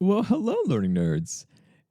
Well, hello, learning nerds.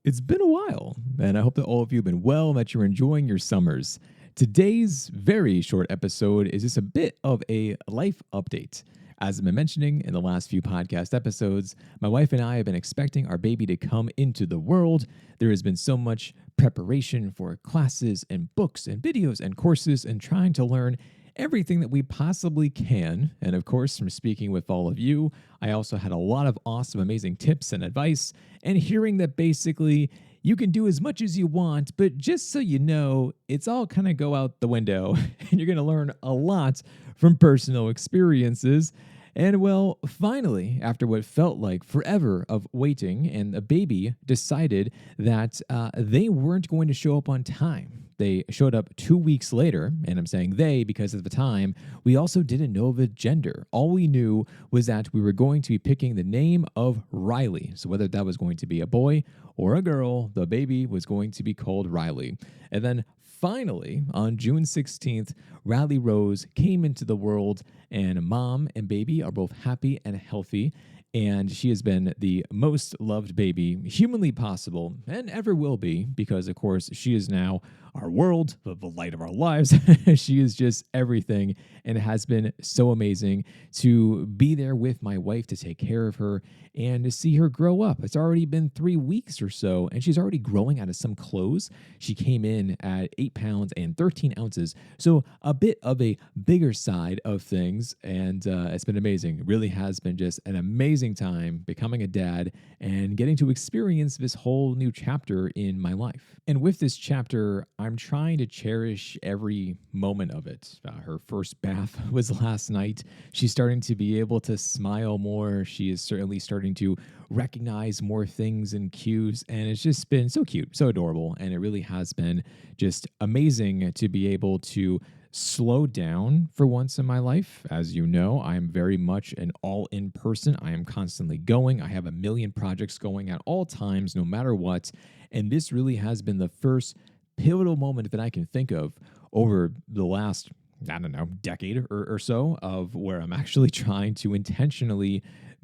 It's been a while, and I hope that all of you have been well and that you're enjoying your summers. Today's very short episode is just a bit of a life update. As I've been mentioning in the last few podcast episodes, my wife and I have been expecting our baby to come into the world. There has been so much preparation for classes and books and videos and courses and trying to learn everything that we possibly can. And of course, from speaking with all of you, I also had a lot of awesome, amazing tips and advice, and hearing that basically you can do as much as you want, but just so you know, it's all kind of go out the window, and you're going to learn a lot from personal experiences. And well, finally, after what felt like forever of waiting, and the baby decided that they weren't going to show up on time. They showed up 2 weeks later, and I'm saying they because at the time, we also didn't know the gender. All we knew was that we were going to be picking the name of Riley. So whether that was going to be a boy or a girl, the baby was going to be called Riley. And then finally, on June 16th, Riley Rose came into the world, and mom and baby are both happy and healthy. And she has been the most loved baby humanly possible and ever will be because, of course, she is now our world, the light of our lives. She is just everything, and it has been so amazing to be there with my wife to take care of her and to see her grow up. It's already been 3 weeks or so, and she's already growing out of some clothes. She came in at 8 pounds and 13 ounces, so a bit of a bigger side of things, and it's been amazing. It really has been just an amazing time becoming a dad and getting to experience this whole new chapter in my life. And with this chapter, I'm trying to cherish every moment of it. Her first bath was last night. She's starting to be able to smile more. She is certainly starting to recognize more things and cues. And it's just been so cute, so adorable. And it really has been just amazing to be able to slow down for once in my life. As you know, I am very much an all in person. I am constantly going. I have a million projects going at all times, no matter what. And this really has been the first pivotal moment that I can think of over the last, I don't know, decade or so of where I'm actually trying to intentionally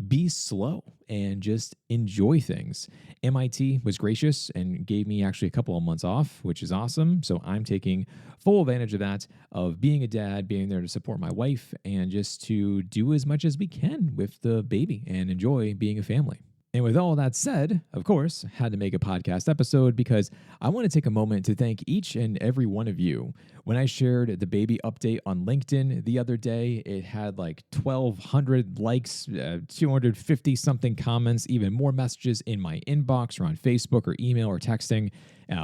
be slow and just enjoy things. MIT was gracious and gave me actually a couple of months off, which is awesome. So I'm taking full advantage of that, of being a dad, being there to support my wife, and just to do as much as we can with the baby and enjoy being a family. And with all that said, of course, had to make a podcast episode because I want to take a moment to thank each and every one of you. When I shared the baby update on LinkedIn the other day, it had like 1,200 likes, 250 something comments, even more messages in my inbox or on Facebook or email or texting,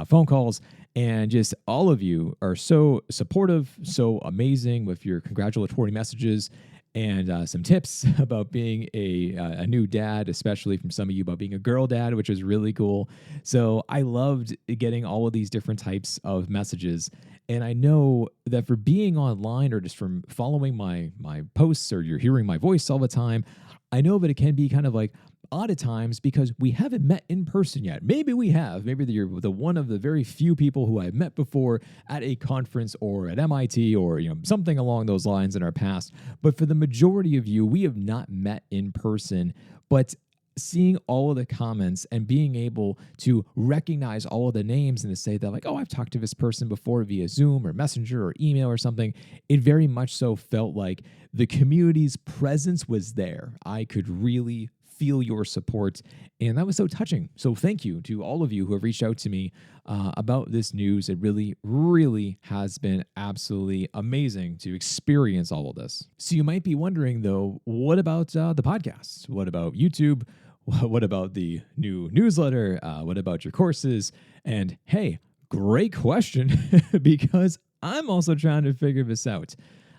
phone calls. And just all of you are so supportive, so amazing with your congratulatory messages and some tips about being a new dad, especially from some of you about being a girl dad, which is really cool. So I loved getting all of these different types of messages. And I know that for being online or just from following my posts or you're hearing my voice all the time, I know that it can be kind of like odd at times because we haven't met in person yet. Maybe we have. Maybe you're the one of the very few people who I've met before at a conference or at MIT or something along those lines in our past. But for the majority of you, we have not met in person. But seeing all of the comments and being able to recognize all of the names and to say that like, oh, I've talked to this person before via Zoom or Messenger or email or something, it very much so felt like the community's presence was there. I could really feel your support, and that was so touching. So thank you to all of you who have reached out to me about this news. It really, really has been absolutely amazing to experience all of this. So you might be wondering, though, what about the podcast? What about YouTube? What about the new newsletter? What about your courses? And hey, great question, because I'm also trying to figure this out.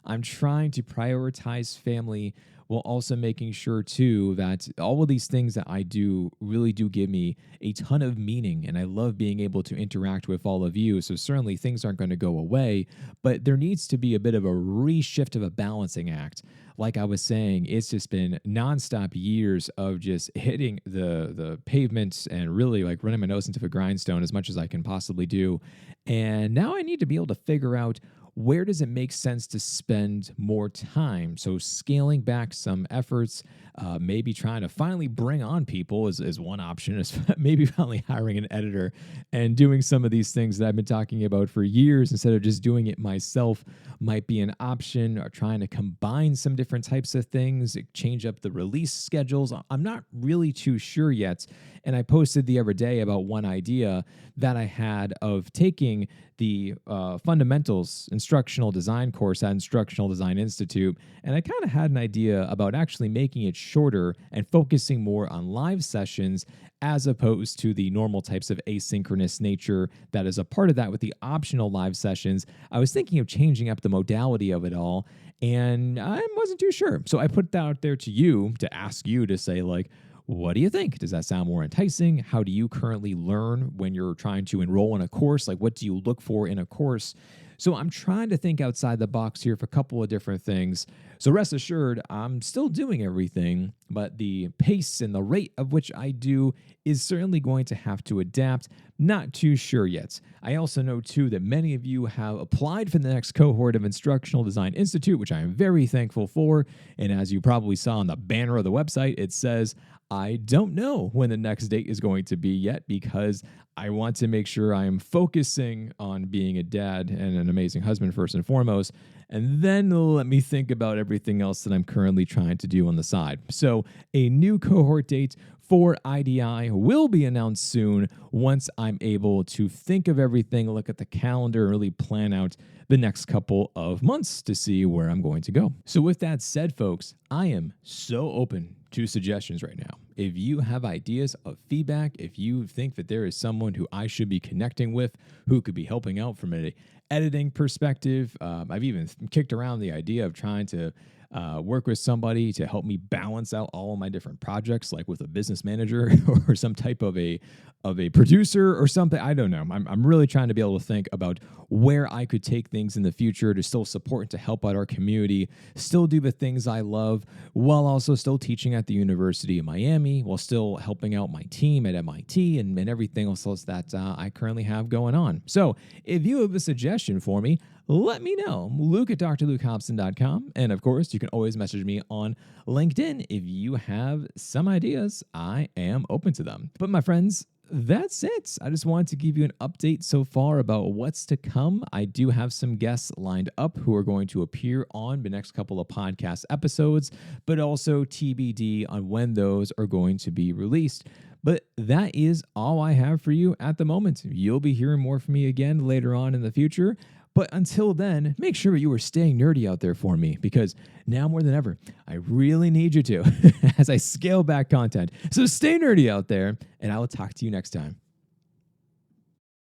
I'm trying to prioritize family while also making sure too that all of these things that I do really do give me a ton of meaning, and I love being able to interact with all of you. So certainly things aren't going to go away, but there needs to be a bit of a reshift of a balancing act. Like I was saying, it's just been nonstop years of just hitting the pavement and really like running my nose into the grindstone as much as I can possibly do. And now I need to be able to figure out where does it make sense to spend more time? So scaling back some efforts, maybe trying to finally bring on people is one option, is maybe finally hiring an editor and doing some of these things that I've been talking about for years instead of just doing it myself might be an option, or trying to combine some different types of things, change up the release schedules. I'm not really too sure yet. And I posted the other day about one idea that I had of taking the fundamentals instructional design course at Instructional Design Institute. And I kind of had an idea about actually making it shorter and focusing more on live sessions as opposed to the normal types of asynchronous nature that is a part of that with the optional live sessions. I was thinking of changing up the modality of it all, and I wasn't too sure. So I put that out there to you to ask you to say, like, what do you think? Does that sound more enticing? How do you currently learn when you're trying to enroll in a course? Like, what do you look for in a course? So I'm trying to think outside the box here for a couple of different things. So rest assured, I'm still doing everything, but the pace and the rate of which I do is certainly going to have to adapt. Not too sure yet. I also know, too, that many of you have applied for the next cohort of Instructional Design Institute, which I am very thankful for. And as you probably saw on the banner of the website, it says, I don't know when the next date is going to be yet, because I want to make sure I am focusing on being a dad and an amazing husband first and foremost, and then let me think about everything else that I'm currently trying to do on the side. So a new cohort date for IDI will be announced soon once I'm able to think of everything, look at the calendar, and really plan out the next couple of months to see where I'm going to go. So with that said, folks, I am so open to suggestions right now. If you have ideas of feedback, if you think that there is someone who I should be connecting with who could be helping out from an editing perspective, I've even kicked around the idea of trying to work with somebody to help me balance out all of my different projects, like with a business manager or some type of a producer or something. I don't know. I'm really trying to be able to think about where I could take things in the future to still support and to help out our community, still do the things I love, while also still teaching at the University of Miami, while still helping out my team at MIT and everything else that I currently have going on. So if you have a suggestion for me, let me know. Luke at drlukehobson.com. And of course, you can always message me on LinkedIn. If you have some ideas, I am open to them. But my friends, that's it. I just wanted to give you an update so far about what's to come. I do have some guests lined up who are going to appear on the next couple of podcast episodes, but also TBD on when those are going to be released. But that is all I have for you at the moment. You'll be hearing more from me again later on in the future. But until then, make sure you are staying nerdy out there for me, because now more than ever, I really need you to as I scale back content. So stay nerdy out there, and I will talk to you next time.